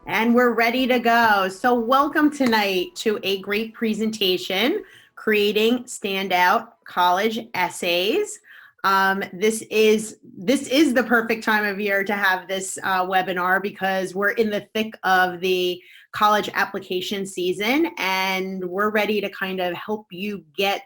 And we're ready to go. So welcome tonight to a great presentation, Creating Standout College Essays. This is the perfect time of year to have this webinar because we're in the thick of the college application season and we're ready to kind of help you get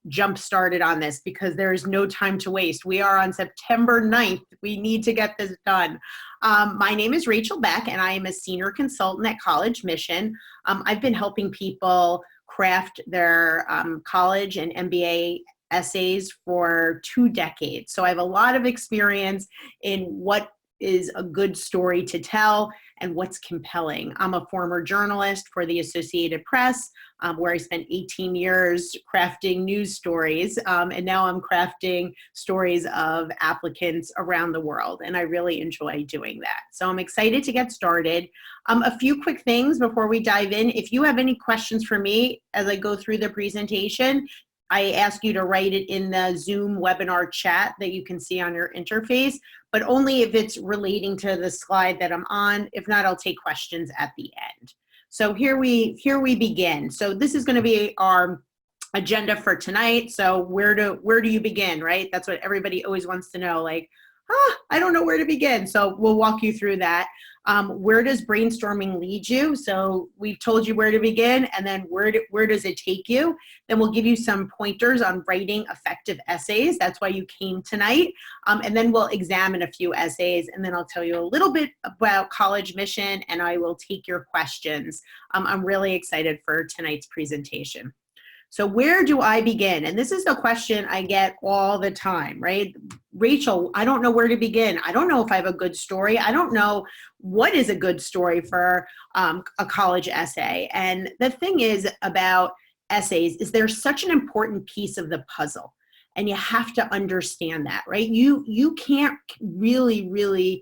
jump started on this because there is no time to waste. We are on September 9th. We need to get this done. My name is Rachel Beck, and I am a senior consultant at collegeMission. I've been helping people craft their college and MBA essays for 2 decades. So I have a lot of experience in what is a good story to tell and what's compelling. I'm a former journalist for the Associated Press, where I spent 18 years crafting news stories, and now I'm crafting stories of applicants around the world, and I really enjoy doing that. So I'm excited to get started. A few quick things before we dive in. If you have any questions for me as I go through the presentation, I ask you to write it in the Zoom webinar chat that you can see on your interface, but only if it's relating to the slide that I'm on. If not, I'll take questions at the end. So here we begin. So this is going to be our agenda for tonight. So where do you begin, right? That's what everybody always wants to know. Like, I don't know where to begin. So we'll walk you through that. Where does brainstorming lead you? So we've told you where to begin, and then where does it take you? Then we'll give you some pointers on writing effective essays. That's why you came tonight. And then we'll examine a few essays, and then I'll tell you a little bit about collegeMission, and I will take your questions. I'm really excited for tonight's presentation. So where do I begin? And this is the question I get all the time, right? Rachel, I don't know where to begin. I don't know if I have a good story. I don't know what is a good story for a college essay. And the thing is about essays is they're such an important piece of the puzzle. And you have to understand that, right? You can't really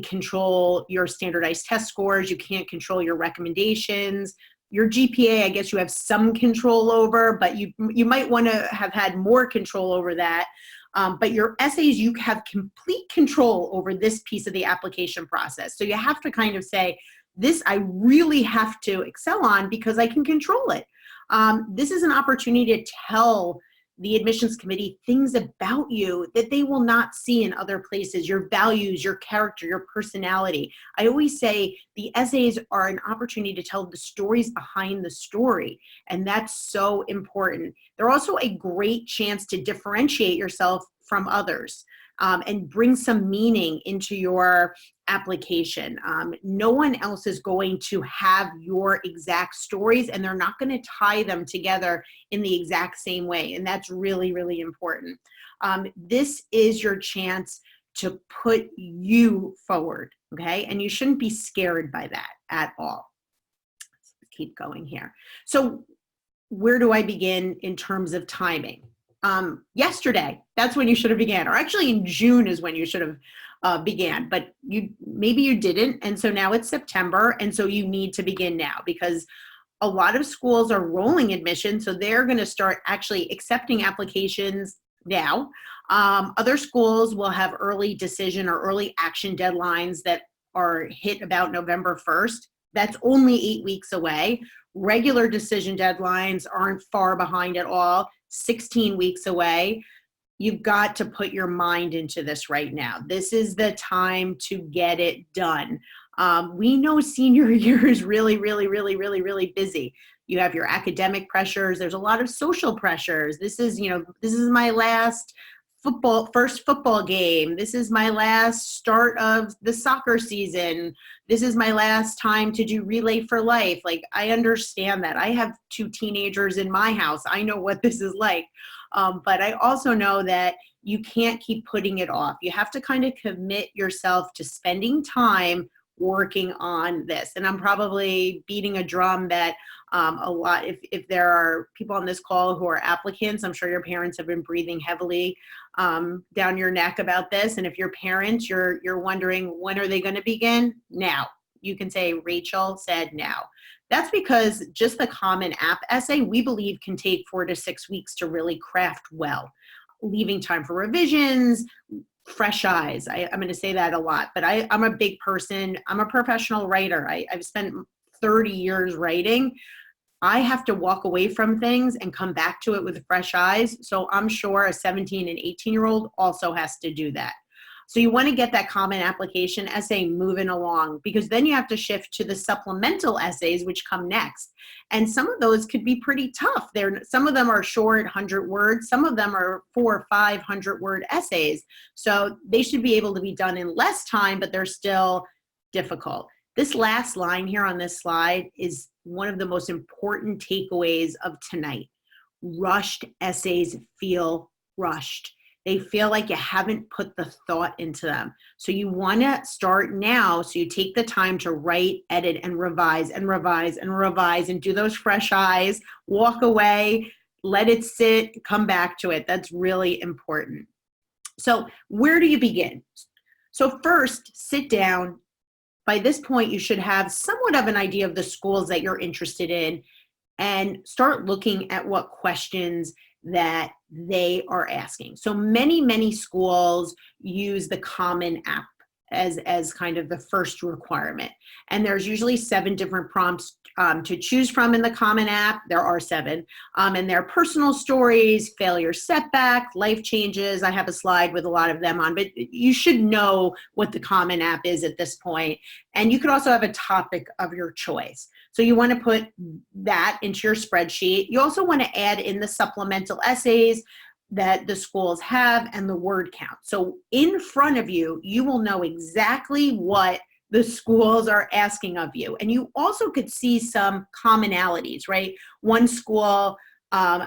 control your standardized test scores. You can't control your recommendations. Your GPA, I guess you have some control over, but you might want to have had more control over that. But your essays, you have complete control over this piece of the application process. So you have to kind of say, this I really have to excel on because I can control it. This is an opportunity to tell the admissions committee things about you that they will not see in other places, your values, your character, your personality. I always say the essays are an opportunity to tell the stories behind the story, and that's so important. They're also a great chance to differentiate yourself from others and bring some meaning into your application. No one else is going to have your exact stories, and they're not going to tie them together in the exact same way. And that's really important. This is your chance to put you forward, okay? And you shouldn't be scared by that at all. Let's keep going here. So where do I begin in terms of timing? Yesterday, that's when you should have began, or actually in June is when you should have began, but maybe you didn't, and so now it's September, and so you need to begin now because a lot of schools are rolling admission, so they're going to start actually accepting applications now. Other schools will have early decision or early action deadlines that are hit about November 1st. That's only 8 weeks away. Regular decision deadlines aren't far behind at all, 16 weeks away. You've got to put your mind into this right now. This is the time to get it done. We know senior year is really busy. You have your academic pressures. There's a lot of social pressures. This is my last first football game. This is my last start of the soccer season. This is my last time to do Relay for Life. Like, I understand that. I have 2 teenagers in my house. I know what this is like. But I also know that you can't keep putting it off. You have to kind of commit yourself to spending time working on this. And I'm probably beating a drum that a lot, if there are people on this call who are applicants, I'm sure your parents have been breathing heavily down your neck about this. And if you're parents, you're wondering, when are they going to begin? Now. You can say, Rachel said now. That's because just the Common App essay, we believe, can take 4 to 6 weeks to really craft well, leaving time for revisions, fresh eyes. I'm going to say that a lot, but I'm a big person. I'm a professional writer. I've spent 30 years writing. I have to walk away from things and come back to it with fresh eyes. So I'm sure a 17 and 18-year-old also has to do that. So you want to get that common application essay moving along, because then you have to shift to the supplemental essays, which come next. And some of those could be pretty tough. Some of them are short, 100 words. Some of them are 400 or 500 word essays. So they should be able to be done in less time, but they're still difficult. This last line here on this slide is one of the most important takeaways of tonight. Rushed essays feel rushed. They feel like you haven't put the thought into them. So you want to start now, so you take the time to write, edit, and revise and revise and revise and do those fresh eyes, walk away, let it sit, come back to it. That's really important. So where do you begin? So first, sit down. By this point, you should have somewhat of an idea of the schools that you're interested in and start looking at what questions that they are asking. So many schools use the Common App as kind of the first requirement. And there's usually 7 different prompts to choose from in the Common App. There are 7. And they're personal stories, failure, setback, life changes. I have a slide with a lot of them on, but you should know what the Common App is at this point. And you could also have a topic of your choice. So you want to put that into your spreadsheet. You also want to add in the supplemental essays that the schools have and the word count. So in front of you, you will know exactly what the schools are asking of you. And you also could see some commonalities, right? One school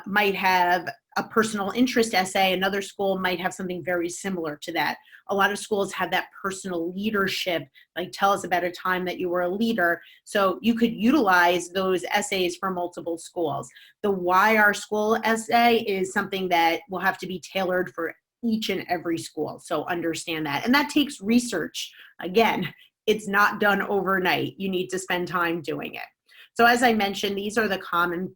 might have a personal interest essay. Another school might have something very similar to that. A lot of schools have that personal leadership, like tell us about a time that you were a leader. So you could utilize those essays for multiple schools. The Why Our School essay is something that will have to be tailored for each and every school. So understand that. And that takes research. Again, it's not done overnight. You need to spend time doing it. So as I mentioned, these are the Common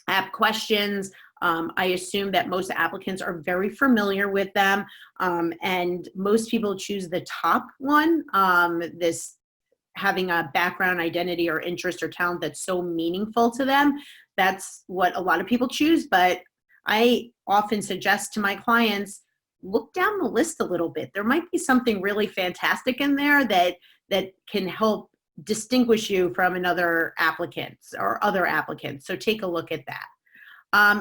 App questions. I assume that most applicants are very familiar with them, and most people choose the top one, this having a background, identity, or interest or talent that's so meaningful to them. That's what a lot of people choose, but I often suggest to my clients, look down the list a little bit. There might be something really fantastic in there that can help distinguish you from another applicant or other applicants. So take a look at that.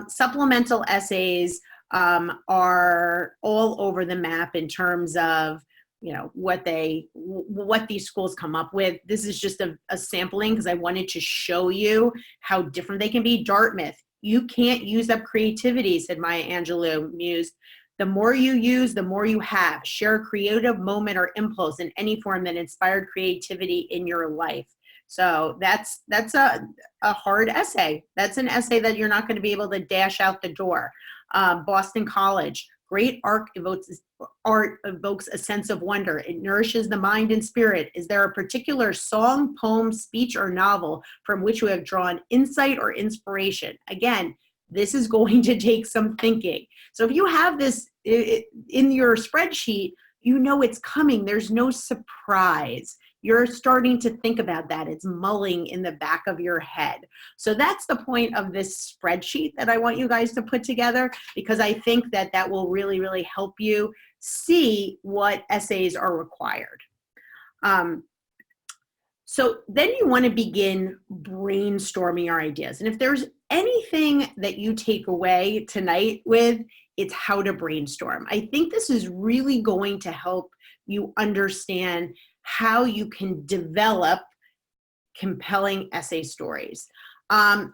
Supplemental essays are all over the map in terms of, you know, what these schools come up with. This is just a sampling because I wanted to show you how different they can be. Dartmouth, you can't use up creativity, said Maya Angelou, mused. The more you use, the more you have. Share a creative moment or impulse in any form that inspired creativity in your life. So that's a hard essay. That's an essay that you're not going to be able to dash out the door. Boston College, great art evokes a sense of wonder. It nourishes the mind and spirit. Is there a particular song, poem, speech, or novel from which you have drawn insight or inspiration? Again, this is going to take some thinking. So if you have this in your spreadsheet, you know it's coming. There's no surprise. You're starting to think about that. It's mulling in the back of your head. So that's the point of this spreadsheet that I want you guys to put together, because I think that that will really, really help you see what essays are required. So then you want to begin brainstorming your ideas. And if there's anything that you take away tonight with, it's how to brainstorm. I think this is really going to help you understand how you can develop compelling essay stories.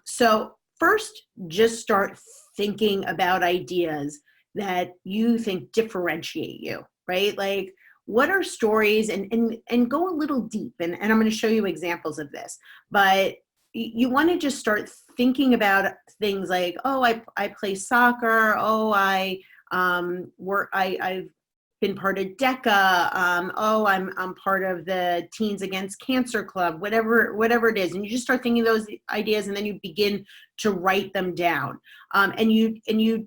So first, just start thinking about ideas that you think differentiate you, right? Like, what are stories, and go a little deep, and I'm going to show you examples of this, but you want to just start thinking about things like, oh, I play soccer, oh, I've been part of DECA, oh, I'm part of the Teens Against Cancer Club, whatever it is, and you just start thinking those ideas, and then you begin to write them down, and you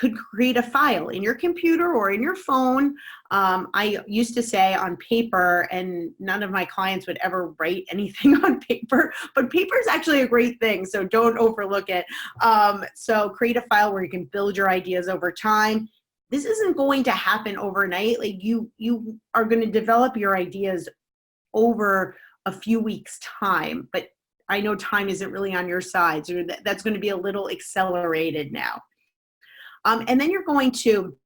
could create a file in your computer or in your phone. I used to say on paper, and none of my clients would ever write anything on paper, but paper is actually a great thing, so don't overlook it. So create a file where you can build your ideas over time. This isn't going to happen overnight. Like you are going to develop your ideas over a few weeks' time, but I know time isn't really on your side, so that's going to be a little accelerated now. And then you're going to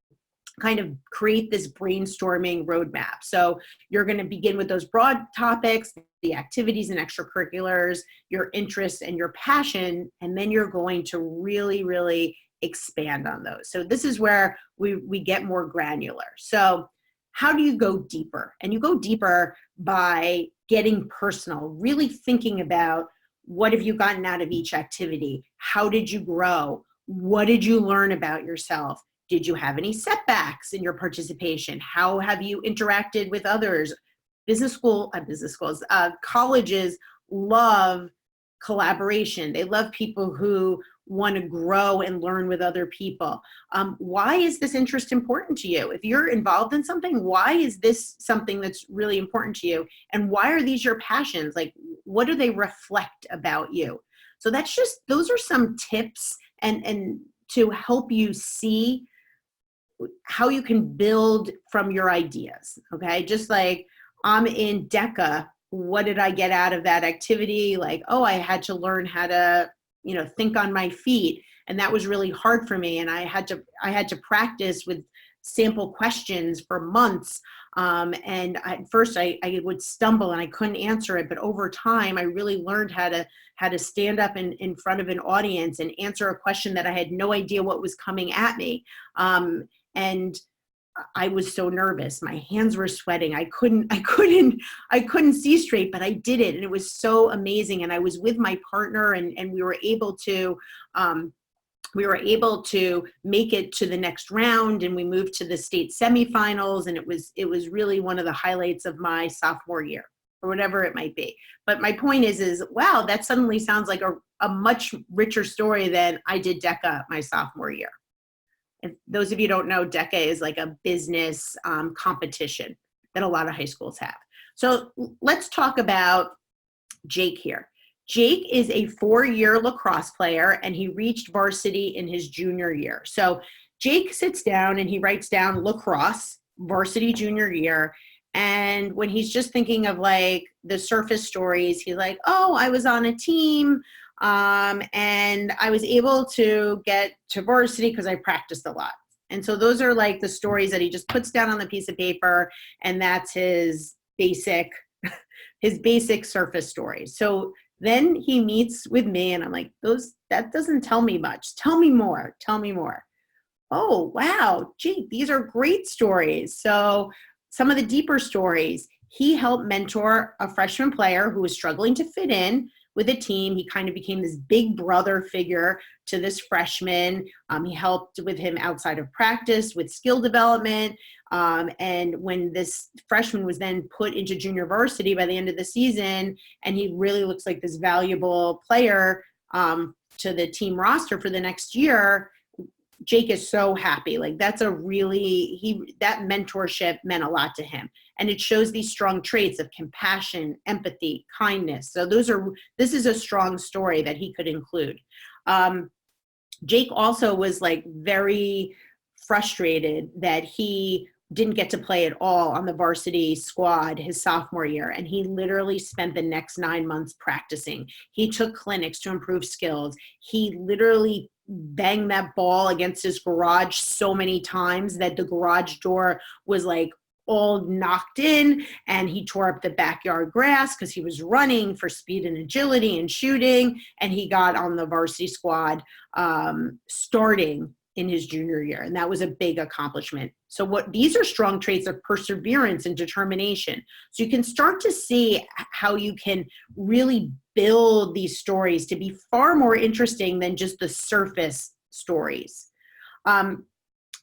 kind of create this brainstorming roadmap. So you're going to begin with those broad topics, the activities and extracurriculars, your interests and your passion, and then you're going to really, really expand on those. So this is where we get more granular. So how do you go deeper? And you go deeper by getting personal, really thinking about what have you gotten out of each activity? How did you grow? What did you learn about yourself? Did you have any setbacks in your participation? How have you interacted with others? Colleges love collaboration. They love people who want to grow and learn with other people. Why is this interest important to you? If you're involved in something, why is this something that's really important to you? And why are these your passions? Like, what do they reflect about you? So those are some tips and to help you see how you can build from your ideas, okay? Just like I'm in DECA, what did I get out of that activity? Like, oh, I had to learn how to, think on my feet. And that was really hard for me. And I had to practice with sample questions for months. And at first I would stumble and I couldn't answer it. But over time, I really learned how to stand up in front of an audience and answer a question that I had no idea what was coming at me. And I was so nervous. My hands were sweating. I couldn't see straight, but I did it. And it was so amazing. And I was with my partner and we were able to make it to the next round, and we moved to the state semifinals. And it was really one of the highlights of my sophomore year, or whatever it might be. But my point is wow, that suddenly sounds like a much richer story than I did DECA my sophomore year. If those of you don't know, DECA is like a business competition that a lot of high schools have. So let's talk about Jake here. Jake is a 4-year lacrosse player, and he reached varsity in his junior year. So Jake sits down and he writes down lacrosse, varsity junior year. And when he's just thinking of like the surface stories, he's like, oh, I was on a team. And I was able to get to varsity because I practiced a lot. And so those are like the stories that he just puts down on the piece of paper, and that's his basic surface stories. So then he meets with me and I'm like, that doesn't tell me much. Tell me more. Oh, wow, gee, these are great stories. So some of the deeper stories, he helped mentor a freshman player who was struggling to fit in with a team. He kind of became this big brother figure to this freshman. He helped with him outside of practice with skill development. And when this freshman was then put into junior varsity by the end of the season, and he really looks like this valuable player to the team roster for the next year, Jake is so happy. Like that mentorship meant a lot to him. And it shows these strong traits of compassion, empathy, kindness. So this is a strong story that he could include. Jake also was like very frustrated that he didn't get to play at all on the varsity squad his sophomore year. And he literally spent the next 9 months practicing. He took clinics to improve skills. He literally banged that ball against his garage so many times that the garage door was like all knocked in, and he tore up the backyard grass because he was running for speed and agility and shooting, and he got on the varsity squad starting in his junior year, and that was a big accomplishment. So these are strong traits of perseverance and determination. So you can start to see how you can really build these stories to be far more interesting than just the surface stories.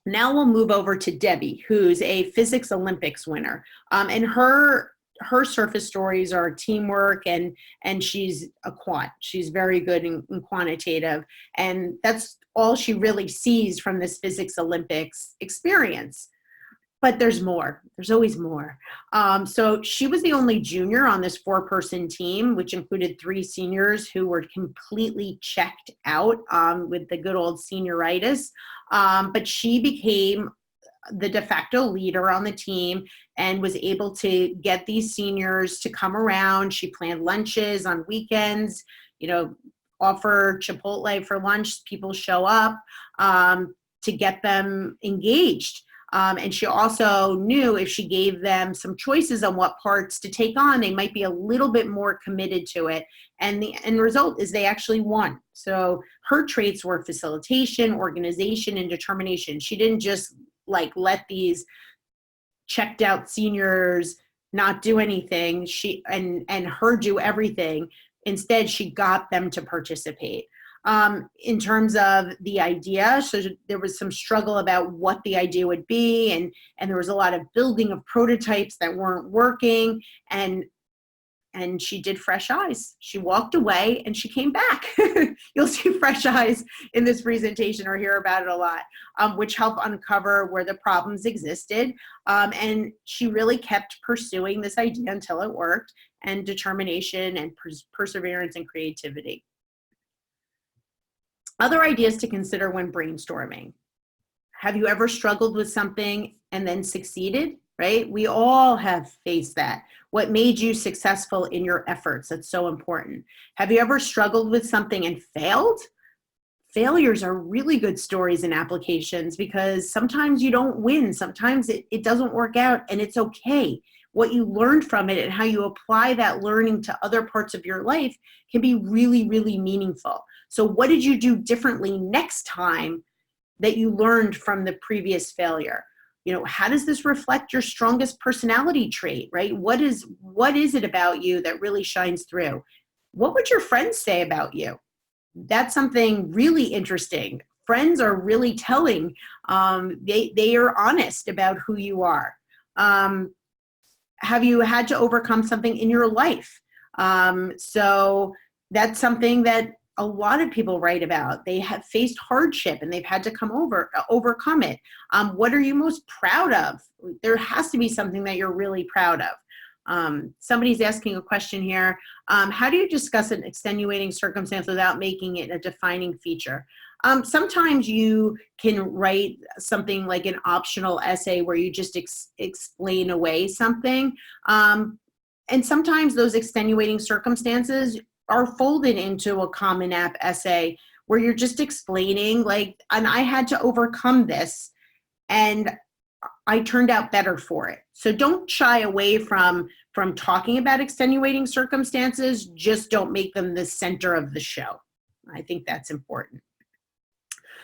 Now we'll move over to Debbie, who's a physics Olympics winner. And her her surface stories are teamwork, and she's a quant. She's very good in quantitative, and that's all she really sees from this physics Olympics experience. But there's more. There's always more. So she was the only junior on this 4-person team, which included 3 seniors who were completely checked out with the good old senioritis. But she became the de facto leader on the team and was able to get these seniors to come around. She planned lunches on weekends, offer Chipotle for lunch. People show up to get them engaged. And she also knew if she gave them some choices on what parts to take on, they might be a little bit more committed to it. And the end result is they actually won. So her traits were facilitation, organization, and determination. She didn't just let these checked out seniors not do anything. And her do everything. Instead, she got them to participate. In terms of the idea, so there was some struggle about what the idea would be, and there was a lot of building of prototypes that weren't working, and she did fresh eyes. She walked away and she came back. You'll see fresh eyes in this presentation or hear about it a lot, which help uncover where the problems existed. And she really kept pursuing this idea until it worked, and determination and perseverance and creativity. Other ideas to consider when brainstorming. Have you ever struggled with something and then succeeded, right? We all have faced that. What made you successful in your efforts? That's so important. Have you ever struggled with something and failed? Failures are really good stories in applications because sometimes you don't win. Sometimes it doesn't work out, and it's okay. What you learned from it and how you apply that learning to other parts of your life can be really, really meaningful. So what did you do differently next time that you learned from the previous failure? How does this reflect your strongest personality trait, right? What is it about you that really shines through? What would your friends say about you? That's something really interesting. Friends are really telling. They are honest about who you are. Have you had to overcome something in your life? So that's something that a lot of people write about. They have faced hardship and they've had to overcome it. What are you most proud of? There has to be something that you're really proud of. Somebody's asking a question here. How do you discuss an extenuating circumstance without making it a defining feature? Sometimes you can write something like an optional essay where you just explain away something. And sometimes those extenuating circumstances are folded into a Common App essay where you're just explaining and I had to overcome this and I turned out better for it. So don't shy away from talking about extenuating circumstances. Just don't make them the center of the show. I think that's important.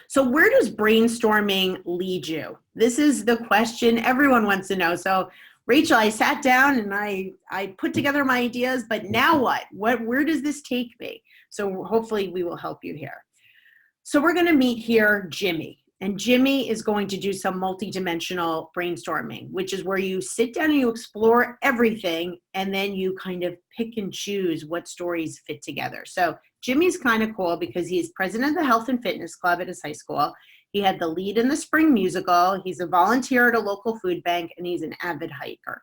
So where does brainstorming lead you? This is the question everyone wants to know. So Rachel, I sat down and I put together my ideas, but now what? Where does this take me? So hopefully we will help you here. So we're going to meet here Jimmy, and Jimmy is going to do some multidimensional brainstorming, which is where you sit down and you explore everything, and then you kind of pick and choose what stories fit together. So Jimmy's kind of cool because he's president of the Health and Fitness Club at his high school. He had the lead in the spring musical. He's a volunteer at a local food bank, and he's an avid hiker.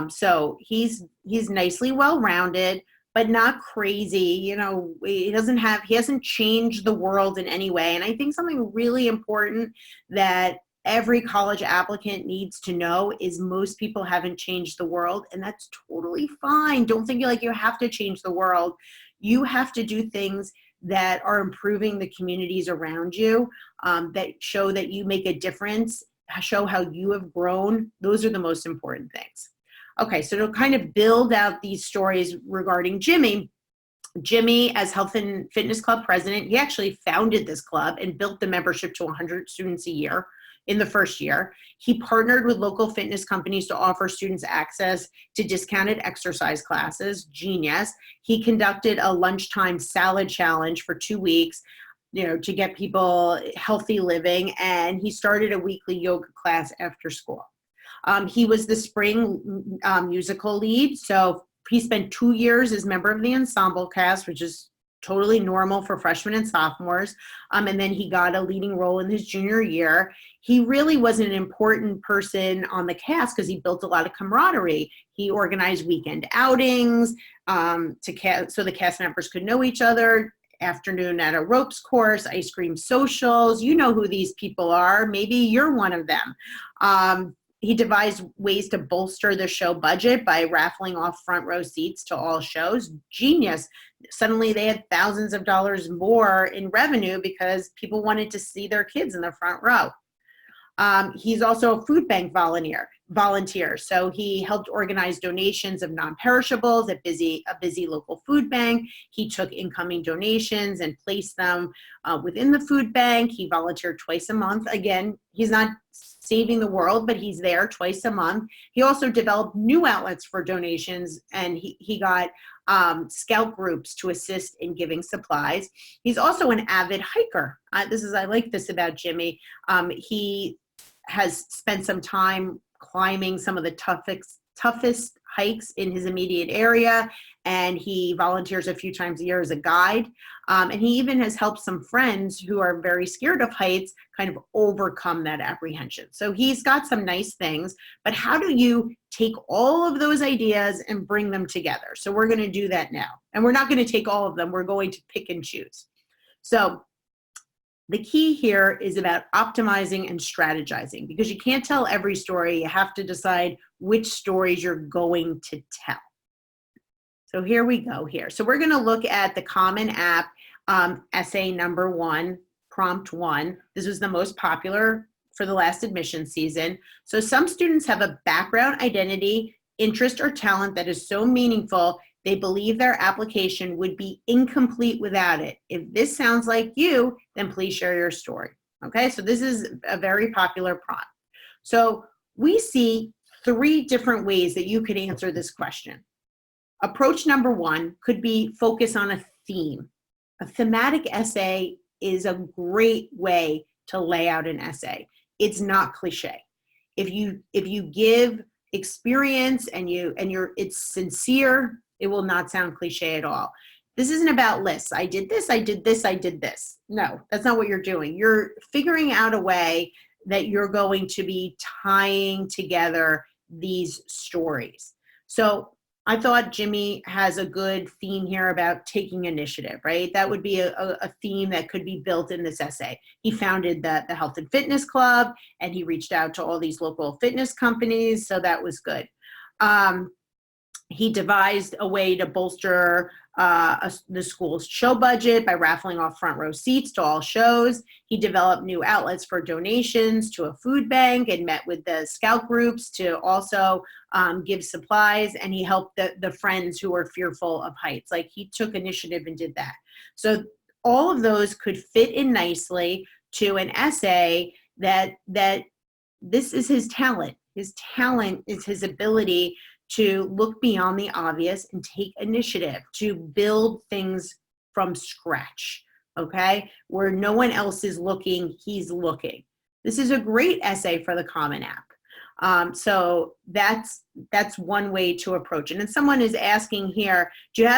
So he's nicely well-rounded, but not crazy. He hasn't changed the world in any way. And I think something really important that every college applicant needs to know is most people haven't changed the world, and that's totally fine. Don't think you have to change the world. You have to do things that are improving the communities around you, that show that you make a difference, show how you have grown. Those are the most important things. Okay, so to kind of build out these stories regarding Jimmy, as Health and Fitness Club president, he actually founded this club and built the membership to 100 students a year in the first year. He partnered with local fitness companies to offer students access to discounted exercise classes. Genius. He conducted a lunchtime salad challenge for 2 weeks, to get people healthy living. And he started a weekly yoga class after school. He was the spring musical lead, so he spent 2 years as member of the ensemble cast, which is totally normal for freshmen and sophomores. And then he got a leading role in his junior year. He really was an important person on the cast because he built a lot of camaraderie. He organized weekend outings so the cast members could know each other, afternoon at a ropes course, ice cream socials. You know who these people are. Maybe you're one of them. He devised ways to bolster the show budget by raffling off front row seats to all shows. Genius. Suddenly they had thousands of dollars more in revenue because people wanted to see their kids in the front row. He's also a food bank volunteer. So he helped organize donations of non-perishables at a busy local food bank. He took incoming donations and placed them within the food bank. He volunteered twice a month. Again, he's not saving the world, but he's there twice a month. He also developed new outlets for donations, and he got scout groups to assist in giving supplies. He's also an avid hiker. I like this about Jimmy. He has spent some time climbing some of the toughest hikes in his immediate area, and he volunteers a few times a year as a guide. And he even has helped some friends who are very scared of heights kind of overcome that apprehension. So he's got some nice things, but how do you take all of those ideas and bring them together? So we're going to do that now. And we're not going to take all of them. We're going to pick and choose. So the key here is about optimizing and strategizing, because you can't tell every story. You have to decide which stories you're going to tell. So here we go here. So we're going to look at the Common App essay number 1, prompt 1. This was the most popular for the last admission season. So some students have a background, identity, interest, or talent that is so meaningful they believe their application would be incomplete without it. If this sounds like you, then please share your story. Okay, so this is a very popular prompt. So we see 3 different ways that you could answer this question. Approach number 1 could be focus on a theme. A thematic essay is a great way to lay out an essay. It's not cliche. If you give experience and it's sincere, it will not sound cliche at all. This isn't about lists. I did this, I did this, I did this. No, that's not what you're doing. You're figuring out a way that you're going to be tying together these stories. So I thought Jimmy has a good theme here about taking initiative, right? That would be a theme that could be built in this essay. He founded the Health and Fitness Club, and he reached out to all these local fitness companies, so that was good. He devised a way to bolster the school's show budget by raffling off front row seats to all shows. He developed new outlets for donations to a food bank and met with the scout groups to also give supplies. And he helped the friends who were fearful of heights. Like, he took initiative and did that. So all of those could fit in nicely to an essay that this is his talent. His talent is his ability to look beyond the obvious and take initiative, to build things from scratch, okay? Where no one else is looking, he's looking. This is a great essay for the Common App. So that's one way to approach it. And someone is asking here, do you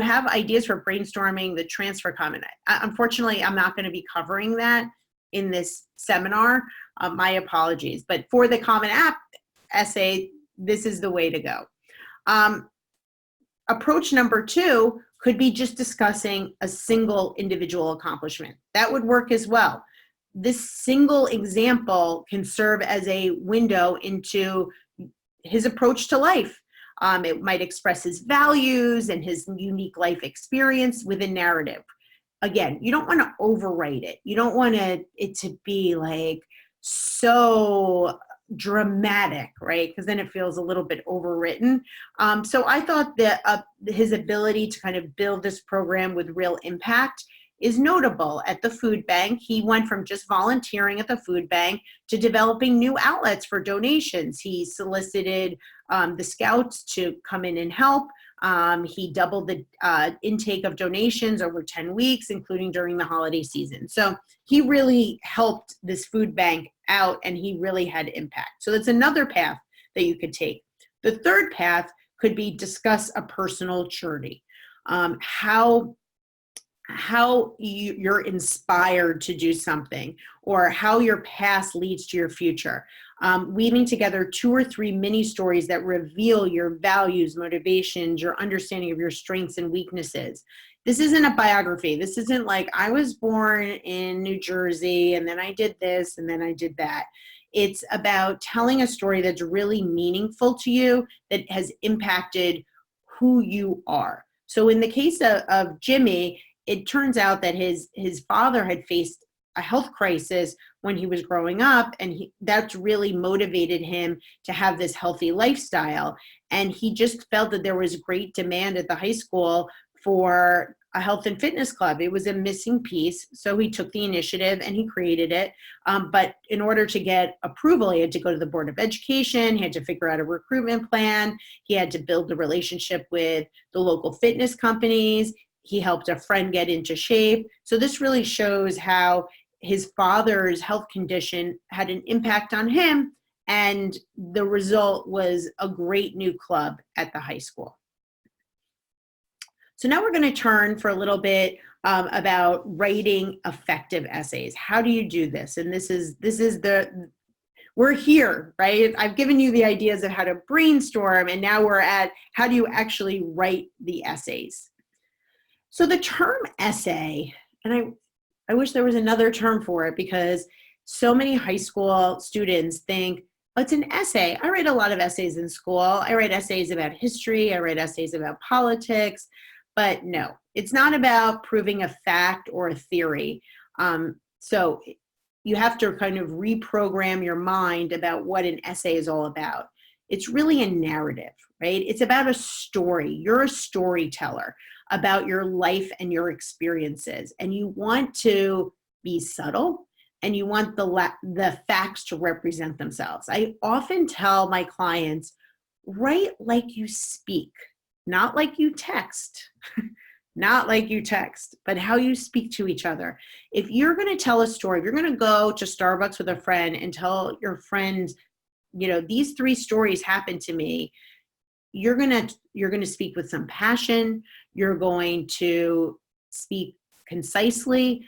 have ideas for brainstorming the transfer Common App? Unfortunately, I'm not going to be covering that in this seminar. My apologies. But for the Common App essay, this is the way to go. Approach number 2 could be just discussing a single individual accomplishment. That would work as well. This single example can serve as a window into his approach to life. It might express his values and his unique life experience with a narrative. Again, you don't want to overwrite it. You don't want it to be like so dramatic, right? Because then it feels a little bit overwritten. So I thought that his ability to kind of build this program with real impact is notable. At the food bank, he went from just volunteering at the food bank to developing new outlets for donations. He solicited the scouts to come in and help. He doubled the intake of donations over 10 weeks, including during the holiday season. So he really helped this food bank out, and he really had impact. So that's another path that you could take. The third path could be discuss a personal journey. How you're inspired to do something, or how your past leads to your future. Weaving together 2 or 3 mini stories that reveal your values, motivations, your understanding of your strengths and weaknesses. This isn't a biography. This isn't like, I was born in New Jersey and then I did this and then I did that. It's about telling a story that's really meaningful to you, that has impacted who you are. So in the case of Jimmy, it turns out that his father had faced a health crisis when he was growing up, and that's really motivated him to have this healthy lifestyle. And he just felt that there was great demand at the high school for a health and fitness club. It was a missing piece, so he took the initiative and he created it. But in order to get approval, he had to go to the Board of Education, he had to figure out a recruitment plan, he had to build the relationship with the local fitness companies. He helped a friend get into shape. So this really shows how his father's health condition had an impact on him, and the result was a great new club at the high school. So now we're going to turn for a little bit about writing effective essays. How do you do this? And we're here, right? I've given you the ideas of how to brainstorm, and now we're at how do you actually write the essays. So the term essay, and I wish there was another term for it, because so many high school students think, oh, it's an essay. I write a lot of essays in school. I write essays about history. I write essays about politics. But no, it's not about proving a fact or a theory. So you have to kind of reprogram your mind about what an essay is all about. It's really a narrative, right? It's about a story. You're a storyteller about your life and your experiences, and you want to be subtle, and you want the facts to represent themselves. I often tell my clients, write like you speak, not like you text, not like you text, but how you speak to each other. If you're going to tell a story, if you're going to go to Starbucks with a friend and tell your friend, these 3 stories happened to me, you're going to speak with some passion. You're going to speak concisely.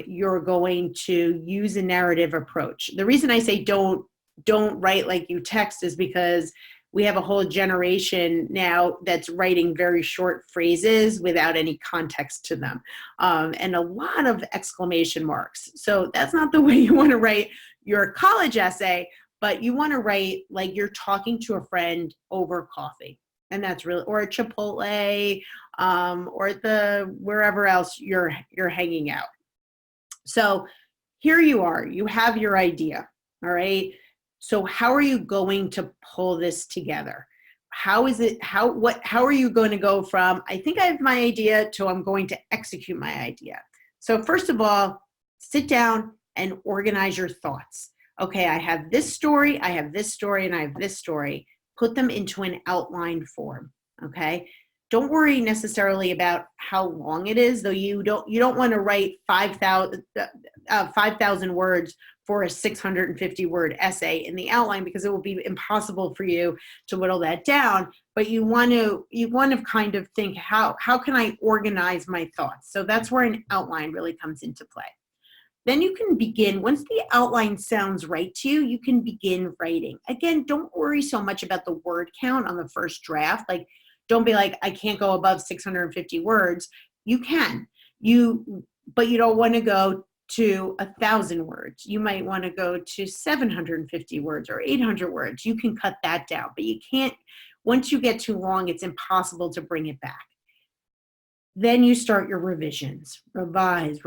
You're going to use a narrative approach. The reason I say don't write like you text is because we have a whole generation now that's writing very short phrases without any context to them, and a lot of exclamation marks. So that's not the way you want to write your college essay, but you want to write like you're talking to a friend over coffee. And that's really, or at Chipotle, or at wherever else you're hanging out. So here you are, you have your idea, all right? So how are you going to pull this together? How are you going to go from, I think I have my idea, to I'm going to execute my idea? So first of all, sit down and organize your thoughts. Okay, I have this story, I have this story, and I have this story. Put them into an outline form, okay? Don't worry necessarily about how long it is, though you don't want to write 5,000 words for a 650-word essay in the outline, because it will be impossible for you to whittle that down. But you want to kind of think, how can I organize my thoughts? So that's where an outline really comes into play. Then you can begin, once the outline sounds right to you, you can begin writing. Again, don't worry so much about the word count on the first draft. Like, don't be like, I can't go above 650 words. You can, but you don't want to go to 1,000 words. You might want to go to 750 words or 800 words. You can cut that down, but you can't, once you get too long, it's impossible to bring it back. Then you start your revisions, revise,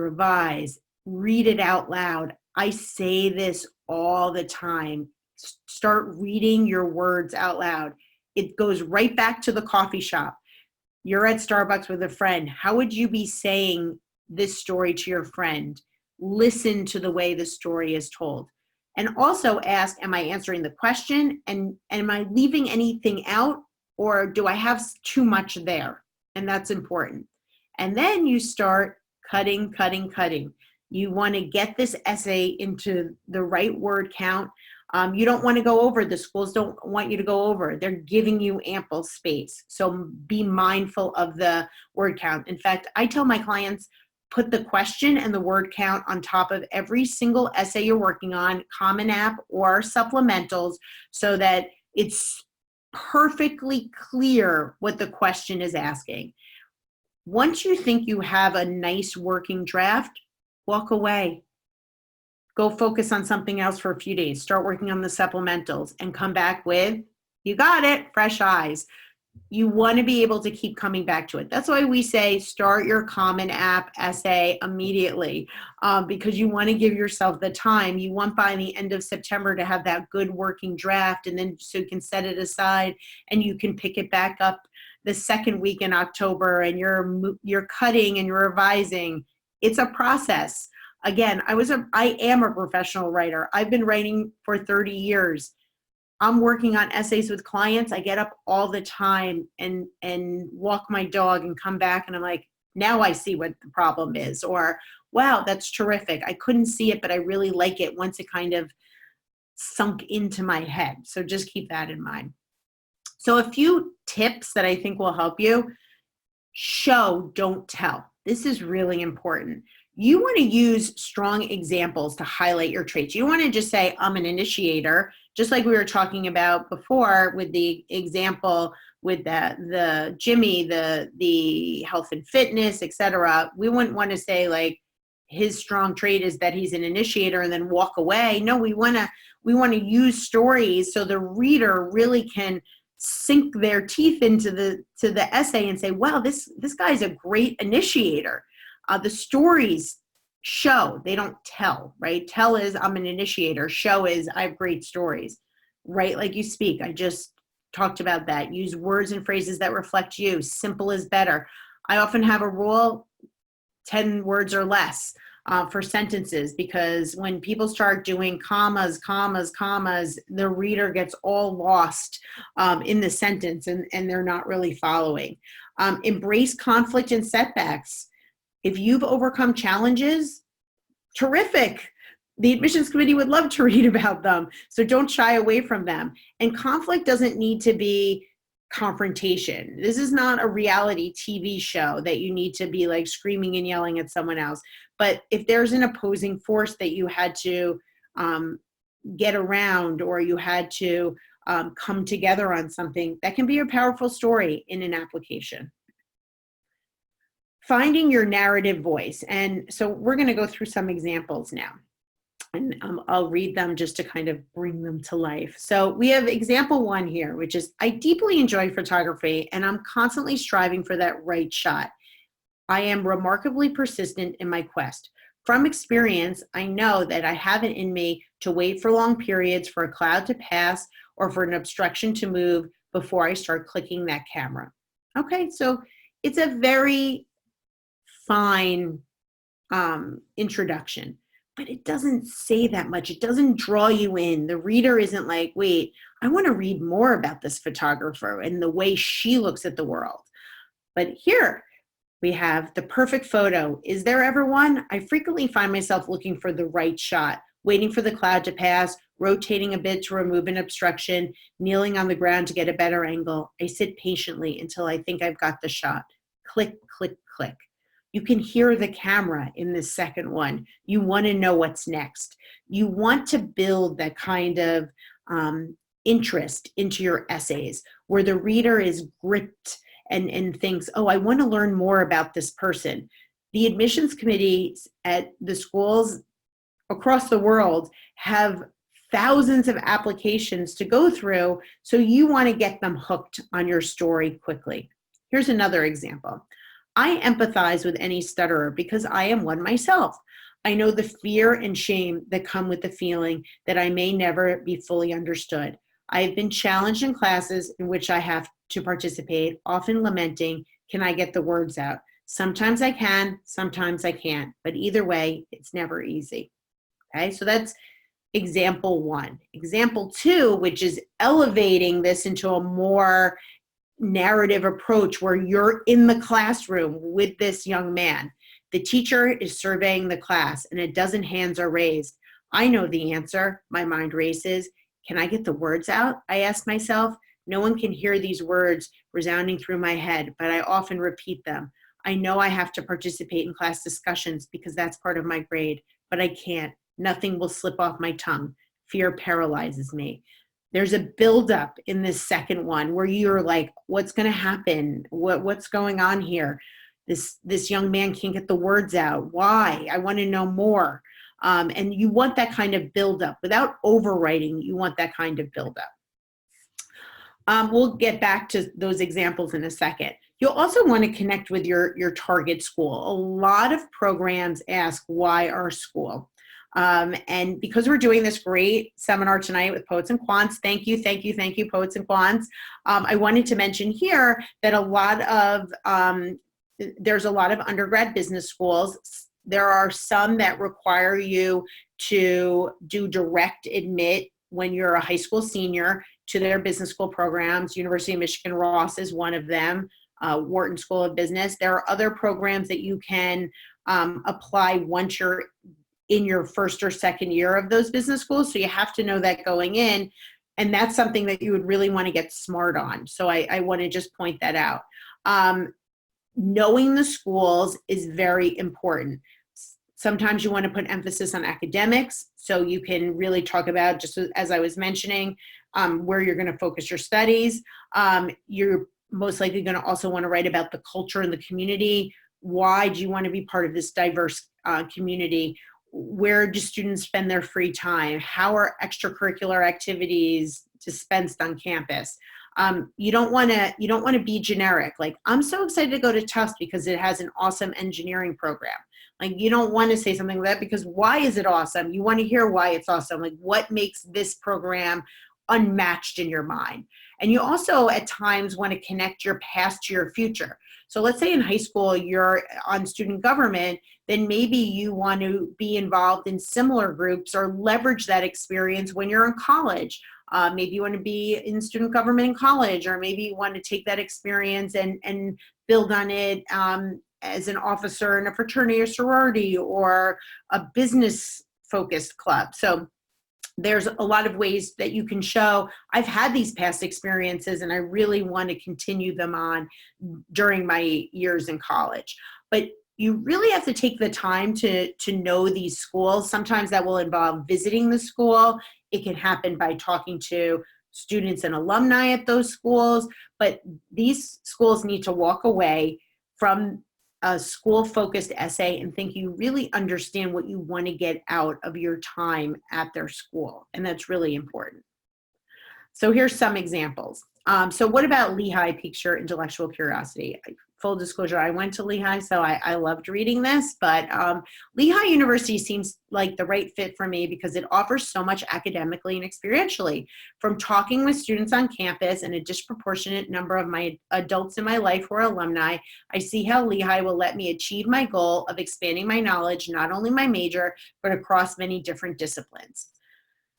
read it out loud. I say this all the time. Start reading your words out loud. It goes right back to the coffee shop. You're at Starbucks with a friend. How would you be saying this story to your friend. Listen to the way the story is told. And also ask, am I answering the question? And am I leaving anything out? Or do I have too much there? And that's important. And then you start cutting, cutting, cutting. You want to get this essay into the right word count. You don't want to go over. The schools don't want you to go over. They're giving you ample space. So be mindful of the word count. In fact, I tell my clients, put the question and the word count on top of every single essay you're working on, Common App or supplementals, so that it's perfectly clear what the question is asking. Once you think you have a nice working draft, walk away. Go focus on something else for a few days. Start working on the supplementals and come back with, you got it, fresh eyes. You want to be able to keep coming back to it. That's why we say start your Common App essay immediately, because you want to give yourself the time. You want by the end of September to have that good working draft, and then so you can set it aside and you can pick it back up the second week in October, and you're cutting and you're revising. It's a process. Again, I am a professional writer. I've been writing for 30 years. I'm working on essays with clients. I get up all the time and walk my dog and come back and I'm like, now I see what the problem is. Or, wow, that's terrific. I couldn't see it, but I really like it once it kind of sunk into my head. So just keep that in mind. So a few tips that I think will help you. Show, don't tell. This is really important. You want to use strong examples to highlight your traits. You want to just say, I'm an initiator, just like we were talking about before with the example with the Jimmy, the health and fitness, etc. We wouldn't want to say like his strong trait is that he's an initiator and then walk away. No, we want to use stories so the reader really can sink their teeth into the essay and say, wow, this guy's a great initiator. The stories show, they don't tell, right? Tell is I'm an initiator. Show is I have great stories. Write like you speak. I just talked about that. Use words and phrases that reflect you. Simple is better. I often have a rule, 10 words or less for sentences, because when people start doing commas, the reader gets all lost in the sentence and they're not really following. Embrace conflict and setbacks. If you've overcome challenges, terrific. The admissions committee would love to read about them. So don't shy away from them. And conflict doesn't need to be confrontation. This is not a reality TV show that you need to be like screaming and yelling at someone else. But if there's an opposing force that you had to get around, or you had to come together on something, that can be a powerful story in an application. Finding your narrative voice. And so we're going to go through some examples now. And I'll read them just to kind of bring them to life. So we have example 1 here, which is, I deeply enjoy photography and I'm constantly striving for that right shot. I am remarkably persistent in my quest. From experience, I know that I have it in me to wait for long periods for a cloud to pass or for an obstruction to move before I start clicking that camera. Okay, so it's a very fine introduction, but it doesn't say that much. It doesn't draw you in. The reader isn't like, wait, I want to read more about this photographer and the way she looks at the world. But here we have the perfect photo. Is there ever one? I frequently find myself looking for the right shot, waiting for the cloud to pass, rotating a bit to remove an obstruction, kneeling on the ground to get a better angle. I sit patiently until I think I've got the shot. Click, click, click. You can hear the camera in this second one. You want to know what's next. You want to build that kind of interest into your essays where the reader is gripped and thinks, oh, I want to learn more about this person. The admissions committees at the schools across the world have thousands of applications to go through, so you want to get them hooked on your story quickly. Here's another example. I empathize with any stutterer because I am one myself. I know the fear and shame that come with the feeling that I may never be fully understood. I have been challenged in classes in which I have to participate, often lamenting, can I get the words out? Sometimes I can, sometimes I can't, but either way, it's never easy. Okay, so that's example one. Example two, which is elevating this into a more narrative approach where you're in the classroom with this young man. The teacher is surveying the class and a dozen hands are raised. I know the answer. My mind races. Can I get the words out? I ask myself. No one can hear these words resounding through my head, but I often repeat them. I know I have to participate in class discussions because that's part of my grade, but I can't. Nothing will slip off my tongue. Fear paralyzes me. There's a buildup in this second one where you're like, what's going to happen? What's going on here? This young man can't get the words out. Why? I want to know more. And you want that kind of buildup without overwriting. You want that kind of buildup. We'll get back to those examples in a second. You'll also want to connect with your target school. A lot of programs ask, why our school? And because we're doing this great seminar tonight with Poets and Quants, thank you, Poets and Quants. I wanted to mention here that there's a lot of undergrad business schools. There are some that require you to do direct admit when you're a high school senior to their business school programs. University of Michigan Ross is one of them, Wharton School of Business. There are other programs that you can apply once you're in your first or second year of those business schools. So you have to know that going in. And that's something that you would really want to get smart on. So I want to just point that out. Knowing the schools is very important. Sometimes you want to put emphasis on academics, so you can really talk about, just as I was mentioning, where you're going to focus your studies. You're most likely going to also want to write about the culture and the community. Why do you want to be part of this diverse community? Where do students spend their free time? How are extracurricular activities dispensed on campus? You don't want to be generic. Like, I'm so excited to go to Tufts because it has an awesome engineering program. Like, you don't want to say something like that, because why is it awesome? You want to hear why it's awesome. Like, what makes this program unmatched in your mind? And you also at times want to connect your past to your future. So let's say in high school you're on student government, then maybe you want to be involved in similar groups or leverage that experience when you're in college. Maybe you want to be in student government in college, or maybe you want to take that experience and build on it as an officer in a fraternity or sorority or a business-focused club. So there's a lot of ways that you can show, I've had these past experiences and I really want to continue them on during my years in college. But you really have to take the time to know these schools. Sometimes that will involve visiting the school. It can happen by talking to students and alumni at those schools. But these schools need to walk away from a school-focused essay and think you really understand what you want to get out of your time at their school. And that's really important. So here's some examples. So what about Lehigh piques your intellectual curiosity? Full disclosure, I went to Lehigh, so I loved reading this, but Lehigh University seems like the right fit for me because it offers so much academically and experientially. From talking with students on campus and a disproportionate number of my adults in my life who are alumni, I see how Lehigh will let me achieve my goal of expanding my knowledge, not only my major, but across many different disciplines.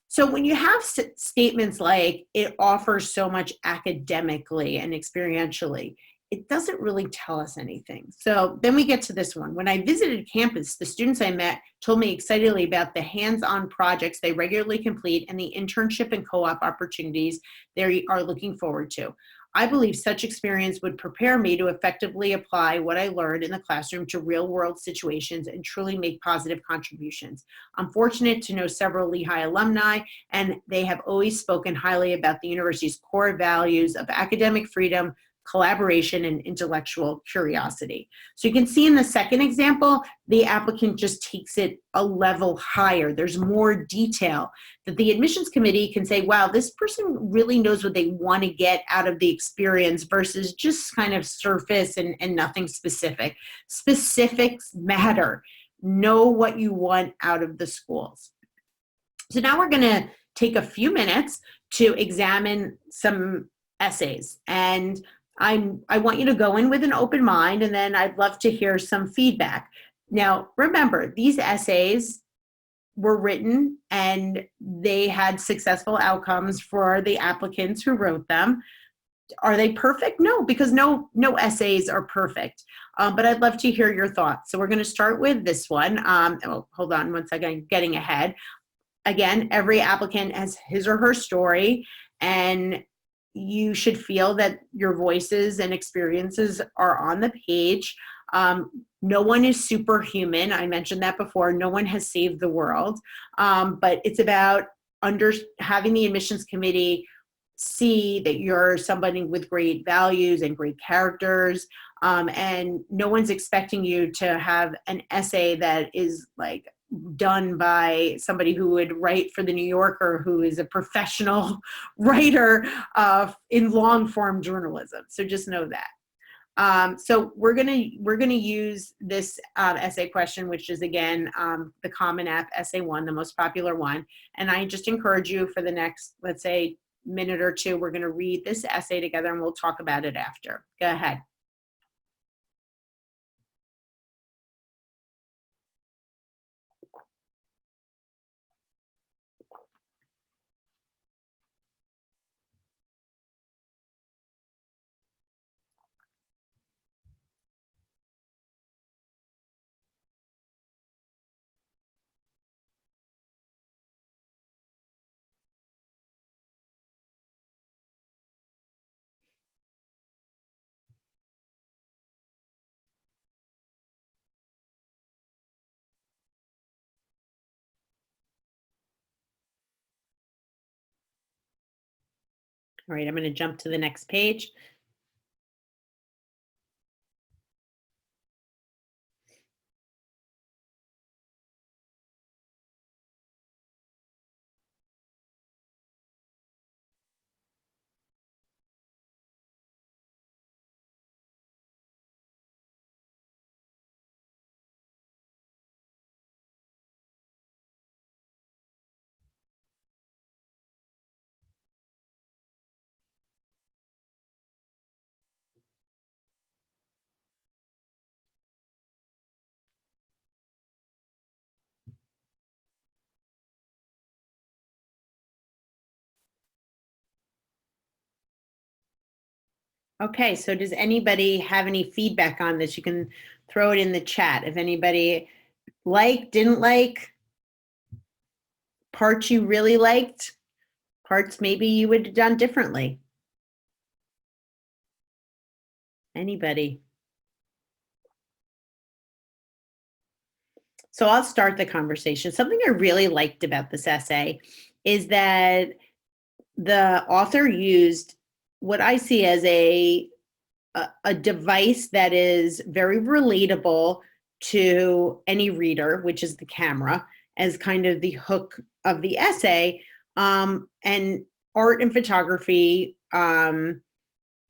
So when you have statements like, it offers so much academically and experientially, it doesn't really tell us anything. So then we get to this one. When I visited campus, the students I met told me excitedly about the hands-on projects they regularly complete and the internship and co-op opportunities they are looking forward to. I believe such experience would prepare me to effectively apply what I learned in the classroom to real-world situations and truly make positive contributions. I'm fortunate to know several Lehigh alumni, and they have always spoken highly about the university's core values of academic freedom, collaboration, and intellectual curiosity. So you can see in the second example, the applicant just takes it a level higher. There's more detail that the admissions committee can say, wow, this person really knows what they want to get out of the experience versus just kind of surface and nothing specific. Specifics matter. Know what you want out of the schools. So now we're going to take a few minutes to examine some essays. And I want you to go in with an open mind, and then I'd love to hear some feedback. Now, remember, these essays were written and they had successful outcomes for the applicants who wrote them. Are they perfect? No, because no essays are perfect. But I'd love to hear your thoughts. So we're going to start with this one. Hold on one second, getting ahead. Again, every applicant has his or her story, and you should feel that your voices and experiences are on the page. No one is superhuman. I mentioned that before. No one has saved the world. But it's about having the admissions committee see that you're somebody with great values and great characters. And no one's expecting you to have an essay that is like done by somebody who would write for the New Yorker, who is a professional writer in long form journalism. So just know that. So we're gonna use this essay question, which is again the Common App essay one, the most popular one. And I just encourage you for the next, let's say, minute or two, we're going to read this essay together and we'll talk about it after. Go ahead. All right, I'm going to jump to the next page. Okay, so does anybody have any feedback on this? You can throw it in the chat. If anybody didn't like, parts you really liked, parts maybe you would have done differently. Anybody? So I'll start the conversation. Something I really liked about this essay is that the author used what I see as a device that is very relatable to any reader, which is the camera, as kind of the hook of the essay. And art and photography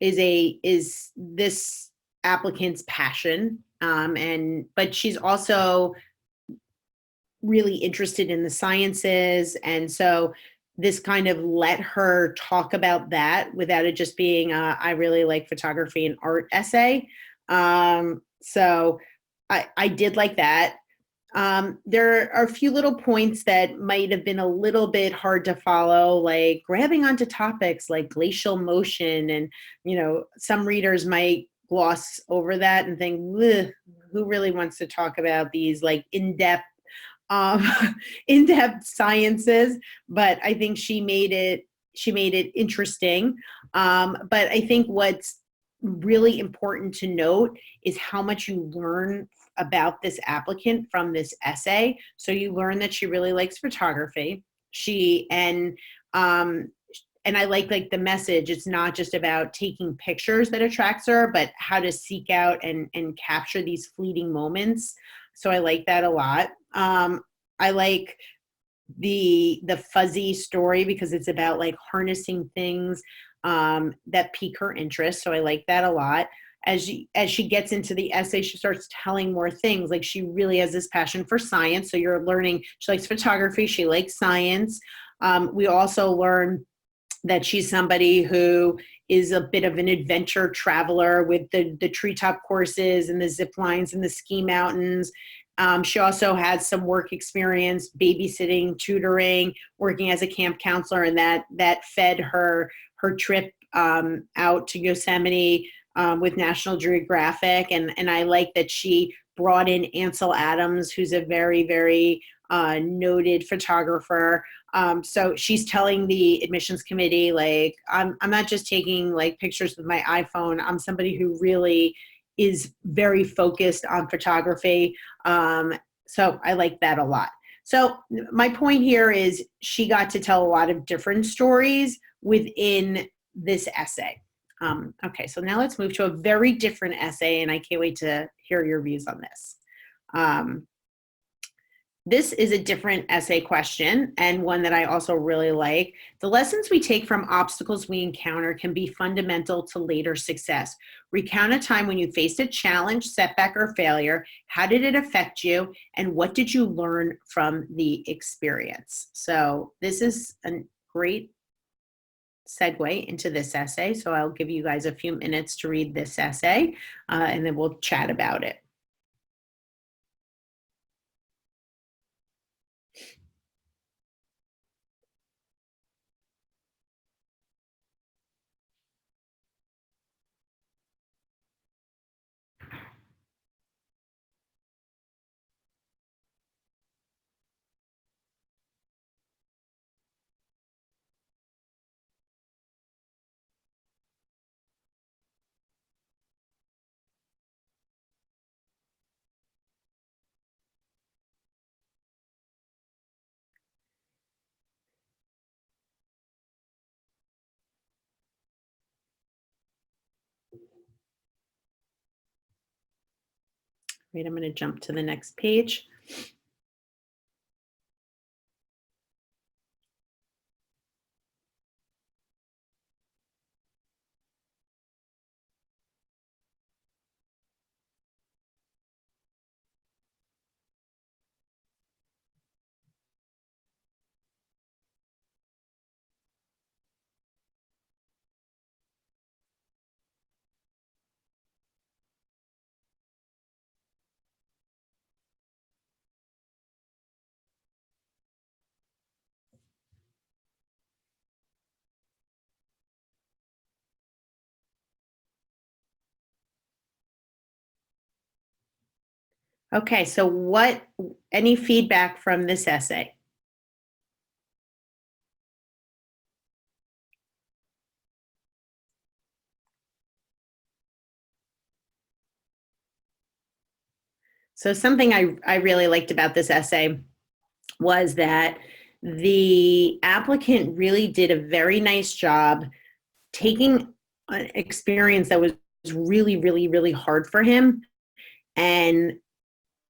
is this applicant's passion, but she's also really interested in the sciences, and so this kind of let her talk about that without it just being I really like photography and art essay. So I did like that. There are a few little points that might have been a little bit hard to follow, like grabbing onto topics like glacial motion, and some readers might gloss over that and think, who really wants to talk about these like in-depth sciences? But I think she made it interesting. But I think what's really important to note is how much you learn about this applicant from this essay. So you learn that she really likes photography. And I like the message. It's not just about taking pictures that attracts her, but how to seek out and capture these fleeting moments. So I like that a lot. I like the fuzzy story because it's about like harnessing things that pique her interest. So I like that a lot. As she gets into the essay, she starts telling more things. Like she really has this passion for science. So you're learning she likes photography, she likes science. We also learn that she's somebody who is a bit of an adventure traveler with the treetop courses and the zip lines and the ski mountains. She also had some work experience, babysitting, tutoring, working as a camp counselor, and that fed her trip out to Yosemite with National Geographic. And I like that she brought in Ansel Adams, who's a very, very noted photographer. So she's telling the admissions committee, like, I'm not just taking like pictures with my iPhone. I'm somebody who really is very focused on photography. So I like that a lot. So my point here is she got to tell a lot of different stories within this essay. Okay, so now let's move to a very different essay, and I can't wait to hear your views on this. This is a different essay question, and one that I also really like. The lessons we take from obstacles we encounter can be fundamental to later success. Recount a time when you faced a challenge, setback, or failure. How did it affect you, and what did you learn from the experience? So this is a great segue into this essay. So I'll give you guys a few minutes to read this essay, and then we'll chat about it. Wait, I'm going to jump to the next page. Okay, so any feedback from this essay? So something I really liked about this essay was that the applicant really did a very nice job taking an experience that was really, really, really hard for him and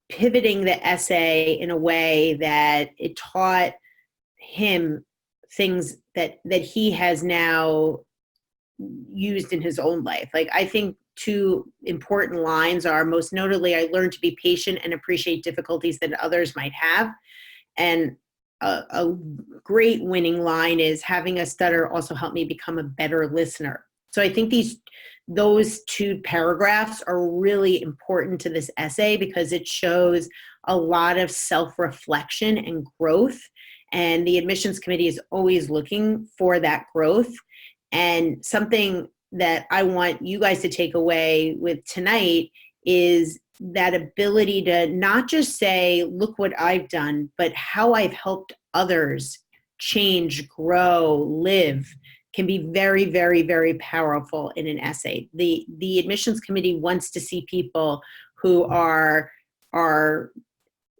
pivoting the essay in a way that it taught him things that he has now used in his own life. Like, I think two important lines are, most notably, I learned to be patient and appreciate difficulties that others might have. And a great winning line is, having a stutter also helped me become a better listener. So I think those two paragraphs are really important to this essay because it shows a lot of self-reflection and growth. And the admissions committee is always looking for that growth. And something that I want you guys to take away with tonight is that ability to not just say, look what I've done, but how I've helped others change, grow, live, can be very, very, very powerful in an essay. The admissions committee wants to see people who are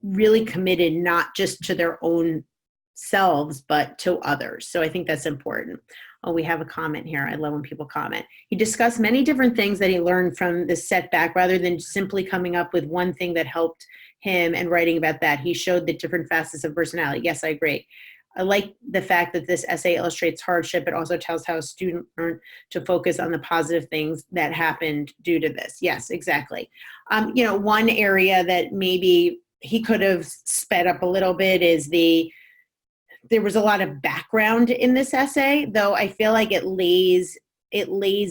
really committed not just to their own selves, but to others. So I think that's important. Oh, we have a comment here. I love when people comment. He discussed many different things that he learned from this setback rather than simply coming up with one thing that helped him and writing about that. He showed the different facets of personality. Yes, I agree. I like the fact that this essay illustrates hardship. It also tells how a student learned to focus on the positive things that happened due to this. Yes, exactly. One area that maybe he could have sped up a little bit is the there was a lot of background in this essay, though I feel like it lays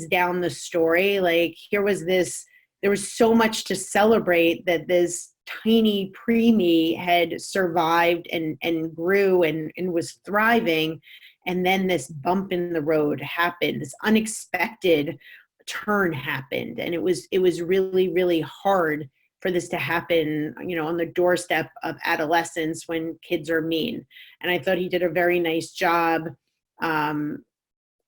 down the story. Like there was so much to celebrate that this tiny preemie had survived and grew and was thriving. And then this bump in the road happened, this unexpected turn happened. And it was really, really hard for this to happen, on the doorstep of adolescence when kids are mean. And I thought he did a very nice job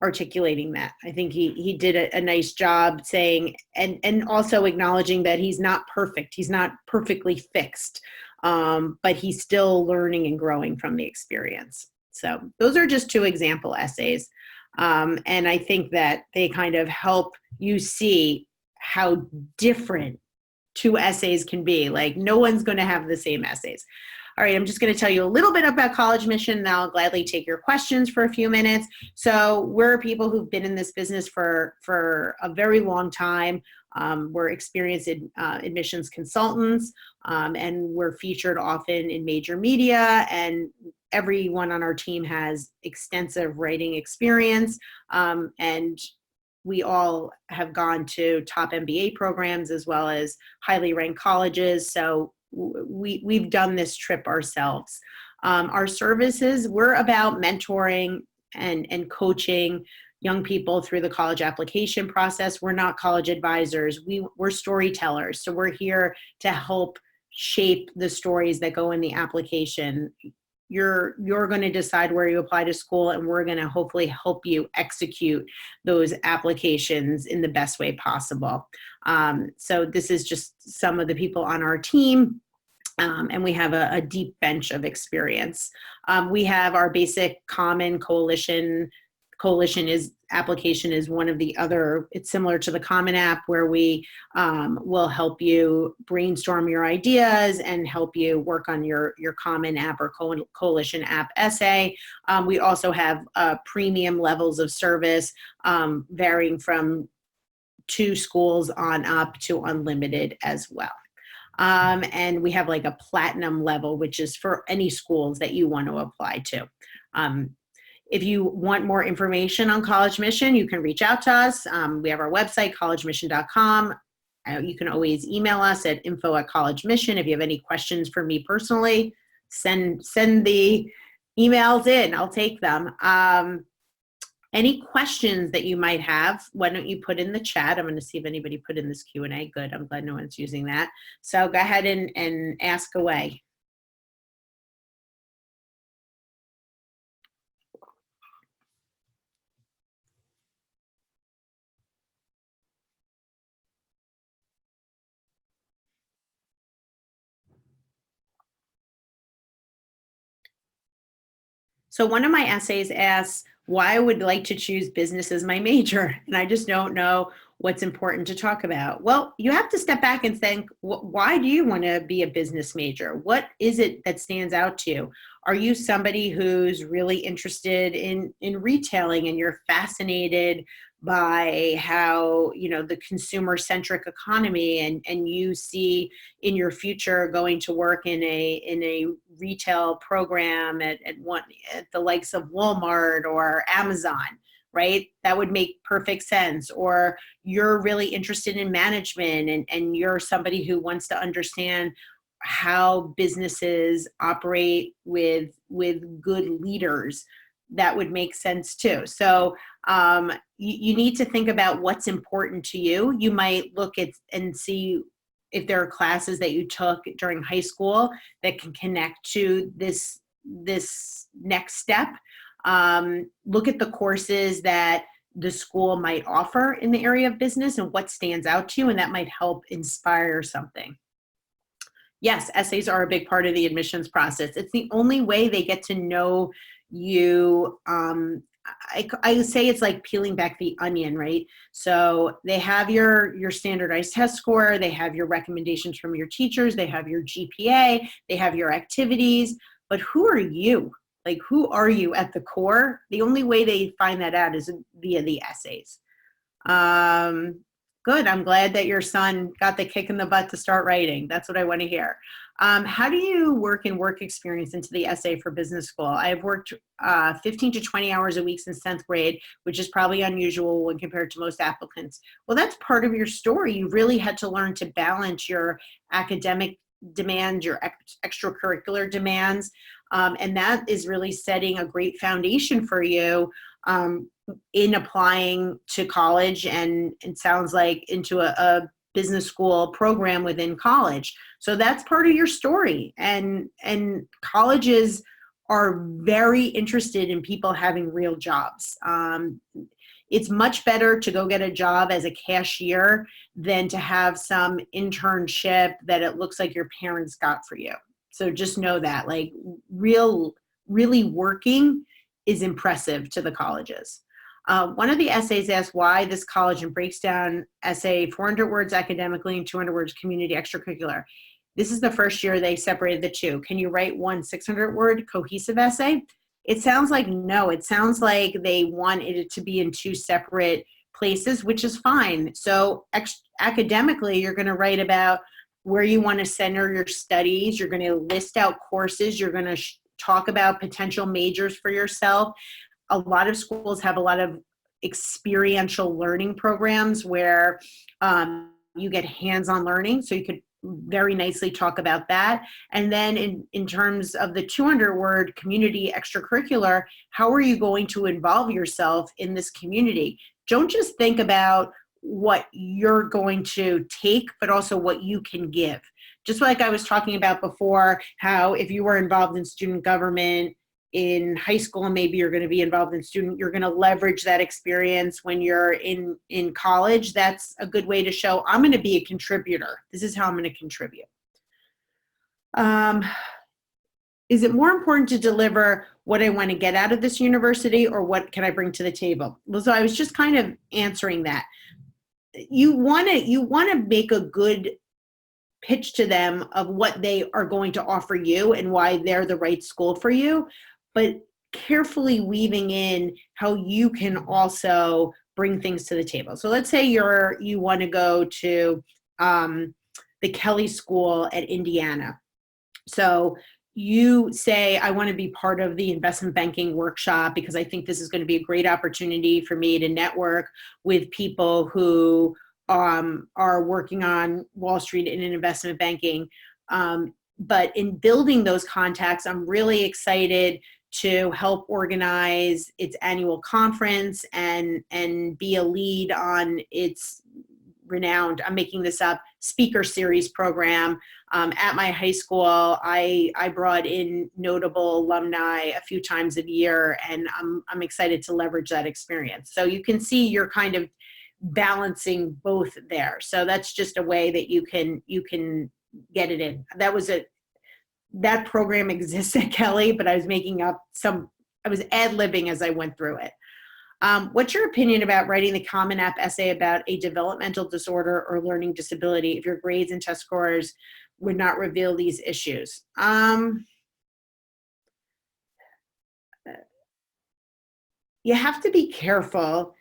articulating that. I think he did a nice job saying, and also acknowledging that he's not perfect. He's not perfectly fixed, but he's still learning and growing from the experience. So those are just 2 example essays. And I think that they kind of help you see how different 2 essays can be. Like no one's going to have the same essays. All right, I'm just going to tell you a little bit about collegeMission, and I'll gladly take your questions for a few minutes. So we're people who've been in this business for a very long time. We're experienced admissions consultants, and we're featured often in major media, and everyone on our team has extensive writing experience, and we all have gone to top MBA programs as well as highly ranked colleges. So we've done this trip ourselves. Our services, we're about mentoring and coaching young people through the college application process. We're not college advisors. We're storytellers. So we're here to help shape the stories that go in the application. You're going to decide where you apply to school, and we're going to hopefully help you execute those applications in the best way possible. So this is just some of the people on our team, and we have a deep bench of experience. We have our basic common coalition. Application is one of the other. It's similar to the Common App, where we will help you brainstorm your ideas and help you work on your Common App or Coalition App essay. We also have premium levels of service, varying from 2 schools on up to unlimited as well. And we have like a platinum level, which is for any schools that you want to apply to. If you want more information on collegeMission, you can reach out to us. We have our website, collegemission.com. You can always email us at info@collegemission. If you have any questions for me personally, send the emails in. I'll take them. Any questions that you might have, why don't you put in the chat? I'm going to see if anybody put in this Q&A. Good. I'm glad no one's using that. So go ahead and ask away. So one of my essays asks why I would like to choose business as my major, and I just don't know what's important to talk about. Well, you have to step back and think, why do you want to be a business major? What is it that stands out to you? Are you somebody who's really interested in retailing, and you're fascinated by how, the consumer-centric economy, and you see in your future going to work in a retail program at the likes of Walmart or Amazon, right? That would make perfect sense. Or you're really interested in management, and you're somebody who wants to understand how businesses operate with good leaders. That would make sense too. So you need to think about what's important to you. You might look at and see if there are classes that you took during high school that can connect to this next step. Look at the courses that the school might offer in the area of business and what stands out to you, and that might help inspire something. Yes, essays are a big part of the admissions process. It's the only way they get to know you. I say it's like peeling back the onion, right? So they have your standardized test score, they have your recommendations from your teachers, they have your GPA, they have your activities, but who are you? Like, who are you at the core? The only way they find that out is via the essays. Good. I'm glad that your son got the kick in the butt to start writing. That's what I want to hear. How do you work in work experience into the essay for business school? I've worked 15 to 20 hours a week since 10th grade, which is probably unusual when compared to most applicants. Well, that's part of your story. You really had to learn to balance your academic demands, your extracurricular demands, and that is really setting a great foundation for you in applying to college, and it sounds like into a business school program within college. So that's part of your story. And colleges are very interested in people having real jobs. It's much better to go get a job as a cashier than to have some internship that it looks like your parents got for you. So just know that, like, really working is impressive to the colleges. One of the essays asks why this college, and breaks down essay 400 words academically and 200 words community extracurricular. This is the first year they separated the two. Can you write one 600-word cohesive essay? It sounds like no. It sounds like they wanted it to be in two separate places, which is fine. So academically, you're going to write about where you want to center your studies. You're going to list out courses. You're going to talk about potential majors for yourself. A lot of schools have a lot of experiential learning programs where you get hands-on learning. So you could very nicely talk about that. And then in terms of the 200-word community extracurricular, how are you going to involve yourself in this community? Don't just think about what you're going to take, but also what you can give. Just like I was talking about before, how if you were involved in student government in high school, and maybe you're going to be involved in student, you're going to leverage that experience when you're in college. That's a good way to show I'm going to be a contributor. This is how I'm going to contribute. Is it more important to deliver what I want to get out of this university, or what can I bring to the table? Well, so I was just kind of answering that. You want to make a good pitch to them of what they are going to offer you and why they're the right school for you, but carefully weaving in how you can also bring things to the table. So let's say you want to go to the Kelly School at Indiana. So you say, I want to be part of the investment banking workshop because I think this is going to be a great opportunity for me to network with people who are working on Wall Street and in investment banking. But in building those contacts, I'm really excited to help organize its annual conference and be a lead on its renowned, I'm making this up, speaker series program. At my high school, I brought in notable alumni a few times a year, and I'm excited to leverage that experience. So you can see you're kind of balancing both there. So that's just a way that you can get it in. That program exists at Kelly, but I was making up I was ad-libbing as I went through it. What's your opinion about writing the Common App essay about a developmental disorder or learning disability if your grades and test scores would not reveal these issues? You have to be careful.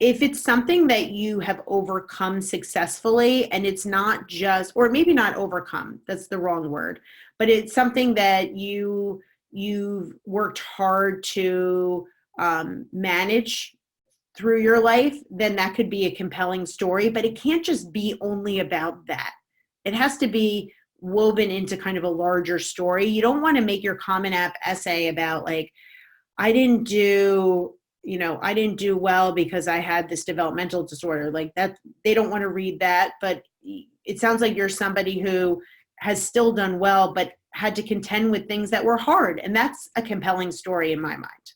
If it's something that you have overcome successfully, and it's not just, or maybe not overcome, that's the wrong word, but it's something that you've worked hard to manage through your life, then that could be a compelling story. But it can't just be only about that. It has to be woven into kind of a larger story. You don't want to make your Common App essay about, like, I didn't do well because I had this developmental disorder. Like, that, they don't want to read that. But it sounds like you're somebody who has still done well, but had to contend with things that were hard. And that's a compelling story in my mind.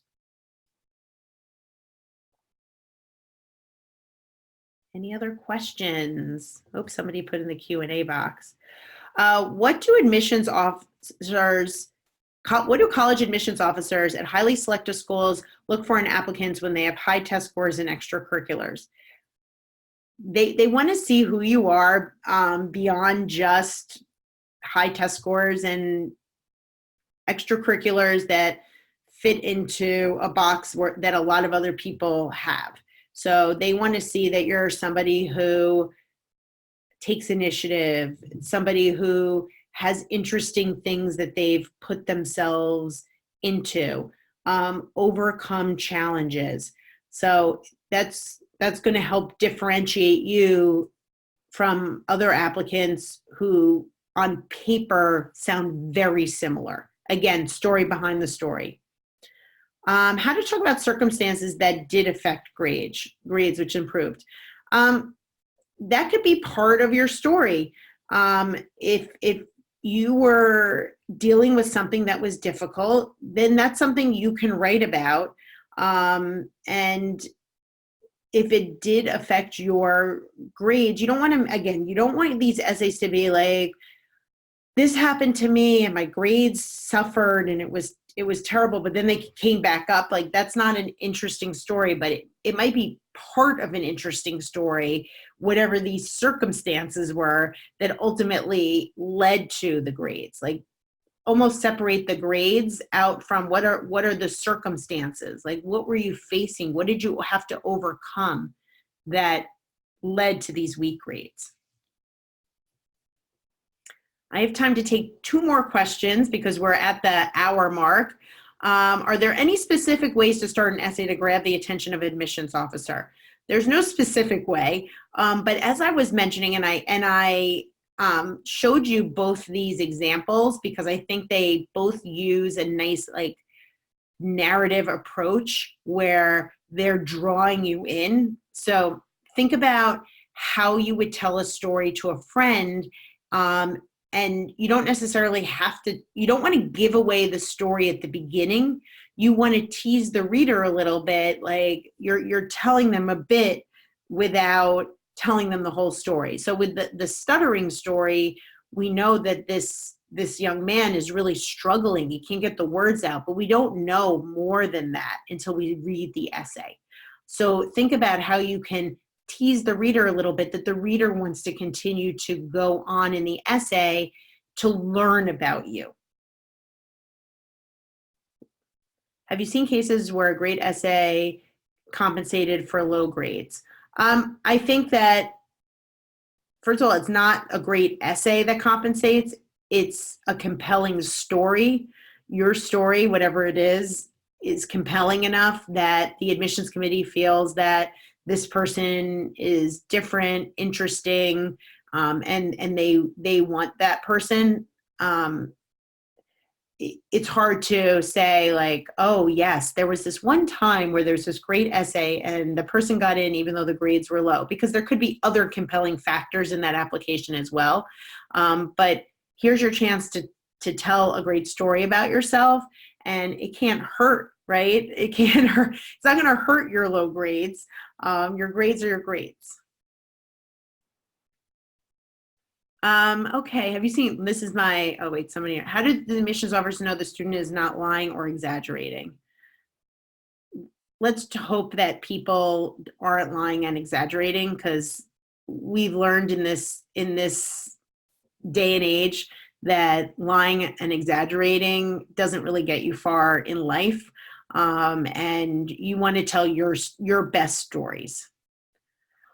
Any other questions? Oh, somebody put in the Q&A box. What do college admissions officers at highly selective schools look for in applicants when they have high test scores in extracurriculars? They want to see who you are beyond just high test scores and extracurriculars that fit into a box that a lot of other people have. So they want to see that you're somebody who takes initiative, somebody who has interesting things that they've put themselves into, overcome challenges. So that's going to help differentiate you from other applicants who on paper sound very similar. Again, story behind the story. How to talk about circumstances that did affect grades which improved. That could be part of your story. If you were dealing with something that was difficult, then that's something you can write about. And if it did affect your grades, you don't want to, again, you don't want these essays to be like, this happened to me and my grades suffered and it was terrible, but then they came back up. Like, that's not an interesting story, but it might be part of an interesting story, whatever these circumstances were that ultimately led to the grades. Like, almost separate the grades out from what are the circumstances? Like, what were you facing? What did you have to overcome that led to these weak grades? I have time to take 2 more questions because we're at the hour mark. Are there any specific ways to start an essay to grab the attention of an admissions officer? There's no specific way, but as I was mentioning, and I showed you both these examples because I think they both use a nice like narrative approach where they're drawing you in. So think about how you would tell a story to a friend. And you don't necessarily have to, you don't want to give away the story at the beginning. You want to tease the reader a little bit, like you're telling them a bit without telling them the whole story. So with the stuttering story, we know that this young man is really struggling. He can't get the words out, but we don't know more than that until we read the essay. So think about how you can tease the reader a little bit, that the reader wants to continue to go on in the essay to learn about you. Have you seen cases where a great essay compensated for low grades? I think that, first of all, it's not a great essay that compensates. It's a compelling story. Your story, whatever it is compelling enough that the admissions committee feels that this person is different, interesting, and they want that person. It's hard to say like, oh yes, there was this one time where there's this great essay and the person got in even though the grades were low, because there could be other compelling factors in that application as well. But here's your chance to tell a great story about yourself, and it can't hurt, right? It can't hurt. It's not going to hurt your low grades. Your grades are your grades. Okay, have you seen, this is my, oh wait, somebody, how did the admissions officer know the student is not lying or exaggerating? Let's hope that people aren't lying and exaggerating, because we've learned in this day and age that lying and exaggerating doesn't really get you far in life. And you want to tell your best stories.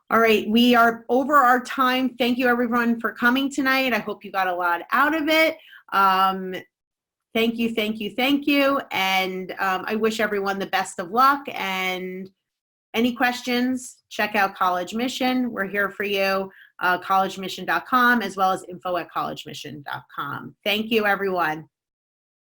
All right, we are over our time. Thank you everyone for coming tonight. I hope you got a lot out of it. Thank you, thank you, thank you. And I wish everyone the best of luck. And any questions, check out College Mission. We're here for you, collegemission.com, as well as info@collegemission.com. Thank you, everyone.